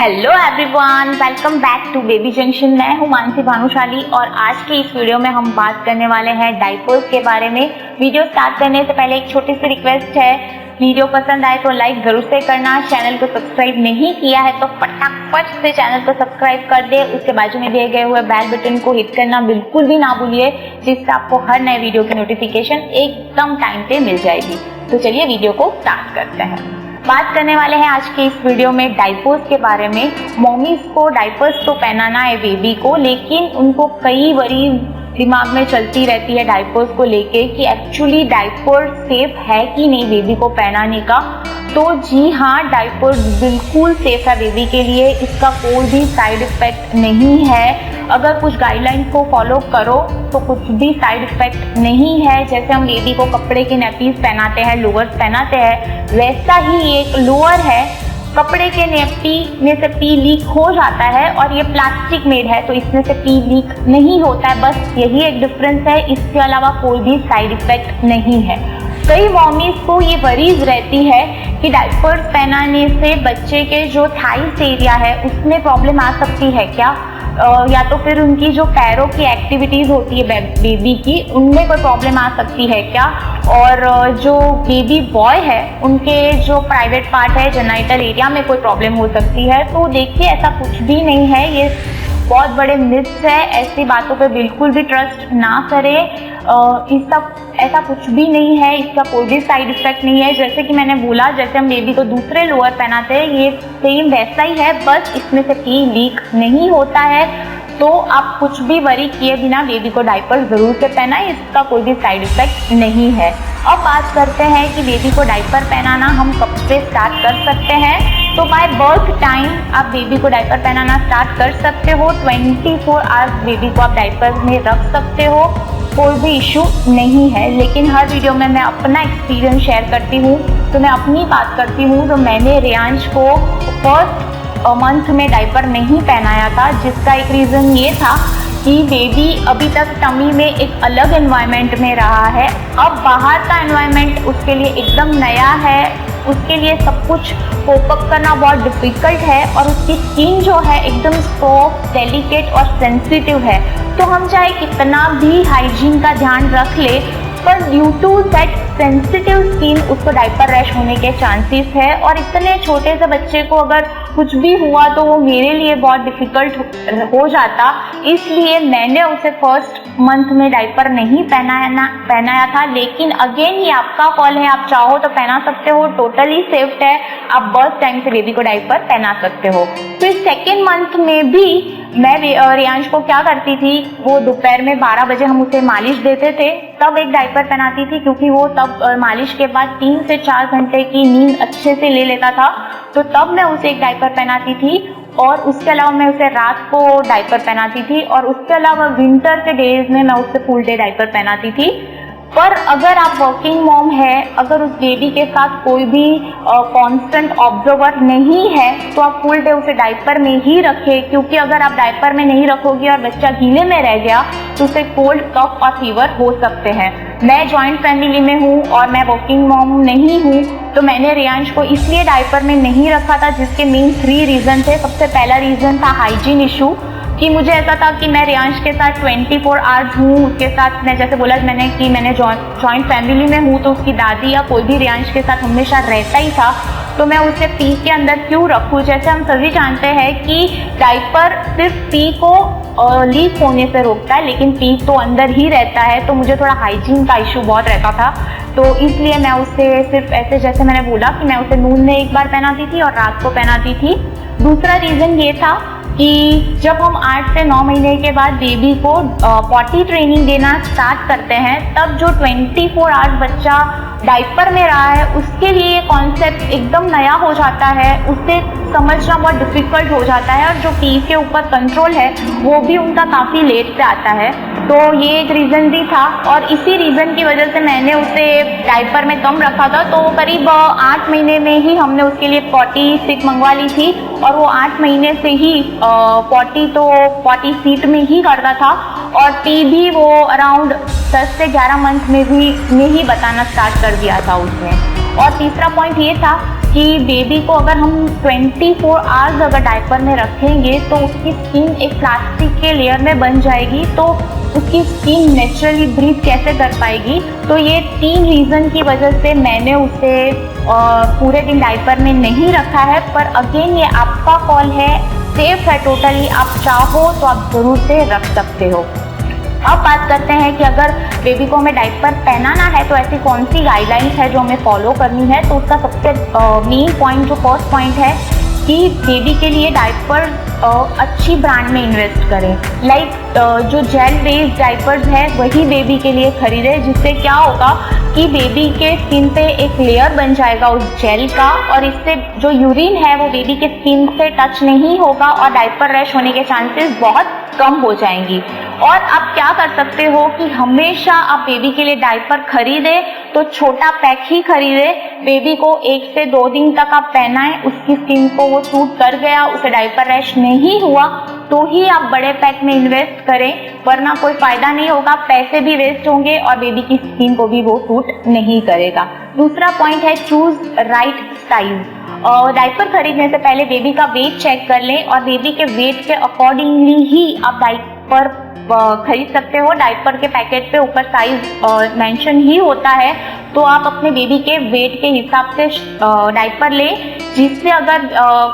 Hello everyone, welcome back to baby junction. मैं हूं मानसी भानुशाली और आज की इस वीडियो में हम बात करने वाले हैं डायपर्स के बारे में। वीडियो स्टार्ट करने से पहले एक छोटी सी रिक्वेस्ट है, वीडियो पसंद आए तो लाइक जरूर से करना। चैनल को सब्सक्राइब नहीं किया है तो फटाफट से चैनल को सब्सक्राइब कर दे। उसके बाजू में दिए गए हुए बेल बटन को हिट करना बिल्कुल भी ना भूलिए, जिससे आपको हर नए वीडियो की नोटिफिकेशन एकदम टाइम पे मिल जाएगी। तो चलिए वीडियो को स्टार्ट करते हैं। बात करने वाले हैं आज के इस वीडियो में डायपर्स के बारे में। मॉमीज को डायपर्स तो पहनाना है बेबी को, लेकिन उनको कई बारी दिमाग में चलती रहती है डायपर्स को लेके कि एक्चुअली डायपर सेफ है कि नहीं बेबी को पहनाने का। तो जी हाँ, डायपर बिल्कुल सेफ है बेबी के लिए, इसका कोई भी साइड इफेक्ट नहीं है। अगर कुछ गाइडलाइंस को फॉलो करो तो कुछ भी साइड इफेक्ट नहीं है। जैसे हम बेबी को कपड़े के नेपीज पहनाते हैं, लोअर्स पहनाते हैं, वैसा ही एक लोअर है। कपड़े के नेपी में से पी लीक हो जाता है और ये प्लास्टिक मेड है तो इसमें से पी लीक नहीं होता है, बस यही एक डिफरेंस है। इसके अलावा कोई भी साइड इफेक्ट नहीं है। कई मॉमीज को ये वरीज रहती है कि डायपर्स पहनाने से बच्चे के जो थाइस एरिया है उसमें प्रॉब्लम आ सकती है क्या, या तो फिर उनकी जो पैरों की एक्टिविटीज होती है बेबी की, उनमें कोई प्रॉब्लम आ सकती है क्या, और जो बेबी बॉय है उनके जो प्राइवेट पार्ट है जेनाइटल एरिया में कोई प्रॉब्लम हो सकती है। तो देखिए, ऐसा कुछ भी नहीं है, ये बहुत बड़े मिथ्स है। ऐसी बातों पे बिल्कुल भी ट्रस्ट ना करें। ऐसा कुछ भी नहीं है, इसका कोई भी साइड इफेक्ट नहीं है। जैसे कि मैंने बोला, जैसे हम बेबी को दूसरे लोअर पहनाते हैं, ये सेम वैसा ही है, बस इसमें से पी लीक नहीं होता है। तो आप कुछ भी वरी किए बिना बेबी को डायपर जरूर से पहनाएं, इसका कोई भी साइड इफेक्ट नहीं है। अब बात करते हैं कि बेबी को डायपर पहनाना हम कब से स्टार्ट कर सकते हैं। तो बाय बर्थ टाइम आप बेबी को डायपर पहनाना स्टार्ट कर सकते हो। 24 आवर्स बेबी को आप डायपर में रख सकते हो, कोई भी इशू नहीं है। लेकिन हर वीडियो में मैं अपना एक्सपीरियंस शेयर करती हूँ, तो मैं अपनी बात करती हूँ। तो मैंने रियांश को फर्स्ट मंथ में डायपर नहीं पहनाया था, जिसका एक रीज़न ये था कि बेबी अभी तक टमी में एक अलग एनवायरनमेंट में रहा है। अब बाहर का एनवायरनमेंट उसके लिए एकदम नया है, उसके लिए सब कुछ कोप अप करना बहुत डिफ़िकल्ट है और उसकी स्किन जो है एकदम सॉफ्ट, डेलिकेट और सेंसिटिव है। तो हम चाहे कितना भी हाइजीन का ध्यान रख ले, पर due to that sensitive skin उसको डायपर रैश होने के चांसेस है। और इतने छोटे से बच्चे को अगर कुछ भी हुआ तो वो मेरे लिए बहुत डिफ़िकल्ट हो जाता। इसलिए मैंने उसे फर्स्ट मंथ में डायपर नहीं पहनाया था। लेकिन अगेन ये आपका कॉल है, आप चाहो तो पहना सकते हो, टोटली सेफ्ट है। आप बर्थ टाइम से बेबी को डायपर पहना सकते हो। फिर सेकेंड मंथ में भी मैं रियांश को क्या करती थी, वो दोपहर में 12 बजे हम उसे मालिश देते थे, तब एक डायपर पहनाती थी, क्योंकि वो तब मालिश के बाद 3 से 4 घंटे की नींद अच्छे से ले लेता था। तो तब मैं उसे एक डायपर पहनाती थी और उसके अलावा मैं उसे रात को डायपर पहनाती थी। और उसके अलावा विंटर के डेज में मैं उसे फुल डे डायपर पहनाती थी। पर अगर आप वर्किंग मॉम है, अगर उस बेबी के साथ कोई भी कांस्टेंट ऑब्जर्वर नहीं है, तो आप फुल डे उसे डायपर में ही रखें, क्योंकि अगर आप डायपर में नहीं रखोगे और बच्चा गीले में रह गया तो उसे कोल्ड, कफ और फीवर हो सकते हैं। मैं जॉइंट फैमिली में हूँ और मैं वर्किंग मॉम नहीं हूँ, तो मैंने रियांश को इसलिए डायपर में नहीं रखा था, जिसके मेन 3 रीज़न थे। सबसे पहला रीज़न था हाइजीन इशू, कि मुझे ऐसा था कि मैं रियांश के साथ 24 आवर्स हूँ। उसके साथ मैं जैसे बोला मैंने कि मैंने जॉइंट फैमिली में हूँ, तो उसकी दादी या कोई भी रियांश के साथ हमेशा रहता ही था। तो मैं उसे पी के अंदर क्यों रखूँ। जैसे हम सभी जानते हैं कि डायपर सिर्फ पी को लीक होने से रोकता है, लेकिन पी तो अंदर ही रहता है। तो मुझे थोड़ा हाइजीन का इशू बहुत रहता था, तो इसलिए मैं उसे सिर्फ ऐसे, जैसे मैंने बोला कि मैं उसे नून में एक बार पहनाती थी और रात को पहनाती थी। दूसरा रीज़न ये था कि जब हम 8 से 9 महीने के बाद बेबी को पॉटी ट्रेनिंग देना स्टार्ट करते हैं, तब जो 24 आवर्स बच्चा डायपर में रहा है, उसके लिए ये कॉन्सेप्ट एकदम नया हो जाता है, उसे समझना बहुत डिफ़िकल्ट हो जाता है। और जो पी के ऊपर कंट्रोल है वो भी उनका काफ़ी लेट से आता है। तो ये एक रीज़न भी था, और इसी रीज़न की वजह से मैंने उसे डायपर में कम रखा था। तो करीब 8 महीने में ही हमने उसके लिए पॉटी स्टिक मंगवा ली थी, और वो 8 महीने से ही पॉटी सीट में ही करता था। और पी भी वो अराउंड 10 से 11 मंथ में ही बताना स्टार्ट कर दिया था उसने। और तीसरा पॉइंट ये था कि बेबी को अगर हम 24 आवर्स अगर डायपर में रखेंगे तो उसकी स्किन एक प्लास्टिक के लेयर में बन जाएगी, तो उसकी स्किन नेचुरली ब्रीथ कैसे कर पाएगी। तो ये 3 रीज़न की वजह से मैंने उसे पूरे दिन डायपर में नहीं रखा है। पर अगेन ये आपका कॉल है, सेफ है टोटली, आप चाहो तो आप ज़रूर से रख सकते हो। अब बात करते हैं कि अगर बेबी को हमें डायपर पहनाना है तो ऐसी कौन सी गाइडलाइंस है जो हमें फॉलो करनी है। तो उसका सबसे मेन पॉइंट, जो फर्स्ट पॉइंट है कि बेबी के लिए डायपर अच्छी ब्रांड में इन्वेस्ट करें। जो जेल बेस्ड डायपर्स है वही बेबी के लिए खरीदें, जिससे क्या होगा कि बेबी के स्किन पे एक लेयर बन जाएगा उस जेल का, और इससे जो यूरिन है वो बेबी के स्किन से टच नहीं होगा और डायपर रैश होने के चांसेस बहुत कम हो जाएंगी। और आप क्या कर सकते हो कि हमेशा आप बेबी के लिए डायपर खरीदे तो छोटा पैक ही खरीदे। बेबी को 1 से 2 दिन तक आप पहनाएं, उसकी स्किन को वो सूट कर गया, उसे डायपर रैश नहीं हुआ तो ही आप बड़े पैक में इन्वेस्ट करें, वरना कोई फायदा नहीं होगा, पैसे भी वेस्ट होंगे और बेबी की स्किन को भी वो सूट नहीं करेगा। दूसरा पॉइंट है चूज राइट साइज। डायपर खरीदने से पहले बेबी का वेट चेक कर लें और बेबी के वेट के अकॉर्डिंगली ही आप डायपर खरीद सकते हो। डायपर के पैकेट पे ऊपर साइज मेंशन ही होता है, तो आप अपने बेबी के वेट के हिसाब से डायपर लें, जिससे अगर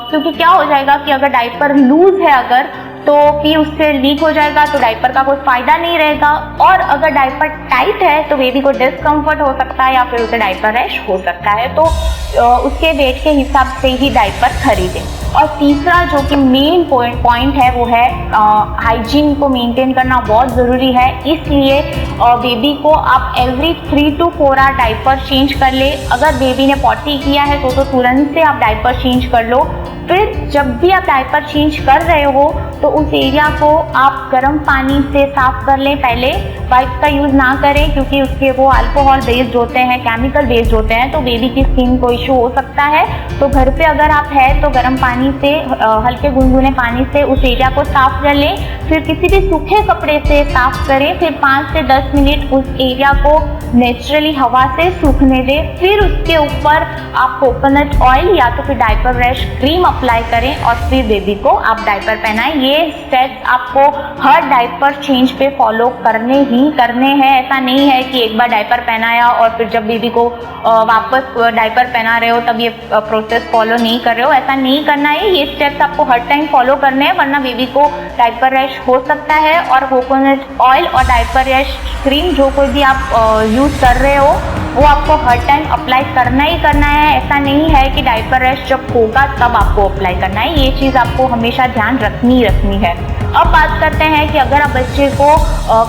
क्योंकि क्या हो जाएगा कि अगर डायपर लूज है अगर तो फिर उससे लीक हो जाएगा, तो डायपर का कोई फायदा नहीं रहेगा। और अगर डायपर टाइट है तो बेबी को डिस्कम्फर्ट हो सकता है या फिर उसे डायपर रैश हो सकता है, तो उसके वेट के हिसाब से ही डायपर खरीदें। और तीसरा जो कि मेन पॉइंट है वो है हाइजीन को मेंटेन करना बहुत ज़रूरी है, इसलिए बेबी को आप every 3 to 4 hour diaper change कर ले। अगर बेबी ने पॉटी किया है तो तुरंत से आप डायपर चेंज कर लो। फिर जब भी आप डायपर चेंज कर रहे हो तो उस एरिया को आप गर्म पानी से साफ कर लें पहले, वाइप्स का यूज़ ना करें क्योंकि उसके वो अल्कोहल बेस्ड होते हैं, केमिकल बेस्ड होते हैं, तो बेबी की स्किन को इशू हो सकता है। तो घर पे अगर आप है तो गर्म पानी से, हल्के गुनगुने पानी से उस एरिया को साफ कर लें। फिर किसी भी सूखे कपड़े से साफ करें, फिर 5 से 10 मिनट उस एरिया को नेचुरली हवा से सूखने दें। फिर उसके ऊपर आप कोकोनट ऑयल या तो फिर डायपर रैश क्रीम अप्लाई करें और फिर बेबी को आप डायपर पहनाएं। ये स्टेप्स आपको हर डायपर चेंज पे फॉलो करने हैं। ऐसा नहीं है कि एक बार डायपर पहनाया और फिर जब बेबी को वापस डायपर पहना रहे हो तब ये प्रोसेस फॉलो नहीं कर रहे हो, ऐसा नहीं करना है। ये स्टेप्स आपको हर टाइम फॉलो करने हैं, वरना बेबी को डायपर रैश हो सकता है। और कोकोनट ऑयल और डायपर रैश क्रीम जो कोई भी आप यूज़ कर रहे हो वो आपको हर टाइम अप्लाई करना ही करना है। ऐसा नहीं है कि डायपर रैश जब होगा तब आपको अप्लाई करना है, ये चीज़ आपको हमेशा ध्यान रखनी है। अब बात करते हैं कि अगर आप बच्चे को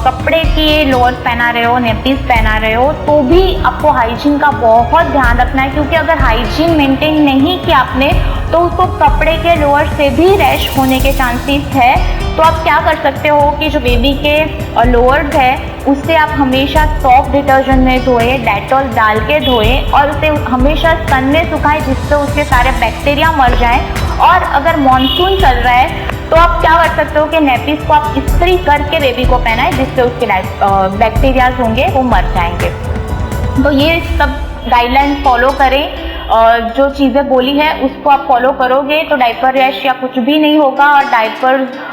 कपड़े के लोअर पहना रहे हो, नेपीज पहना रहे हो, तो भी आपको हाइजीन का बहुत ध्यान रखना है, क्योंकि अगर हाइजीन मेंटेन नहीं किया आपने तो उसको कपड़े के लोअर से भी रैश होने के चांसेस है। तो आप क्या कर सकते हो कि जो बेबी के लोअर्स है उससे आप हमेशा सॉफ्ट डिटर्जेंट में धोए, डेटॉल डाल के धोए और उसे हमेशा सन में सुखाएं, जिससे उसके सारे बैक्टीरिया मर जाएं। और अगर मानसून चल रहा है तो आप क्या कर सकते हो कि नेपीज को आप इस्त्री करके बेबी को पहनाएं, जिससे उसके बैक्टीरियाज होंगे वो मर जाएंगे। तो ये सब गाइडलाइन फॉलो करें और जो चीज़ें बोली है उसको आप फॉलो करोगे तो डायपर रैश या कुछ भी नहीं होगा, और डायपर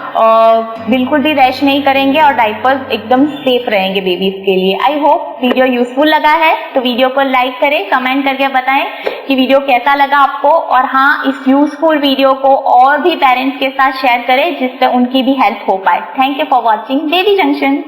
बिल्कुल भी रैश नहीं करेंगे और डायपर्स एकदम सेफ रहेंगे बेबीज के लिए। आई होप वीडियो यूजफुल लगा है, तो वीडियो को लाइक करें, कमेंट करके बताएं कि वीडियो कैसा लगा आपको। और हाँ, इस यूजफुल वीडियो को और भी पेरेंट्स के साथ शेयर करें जिससे उनकी भी हेल्प हो पाए। Thank you for watching baby junction.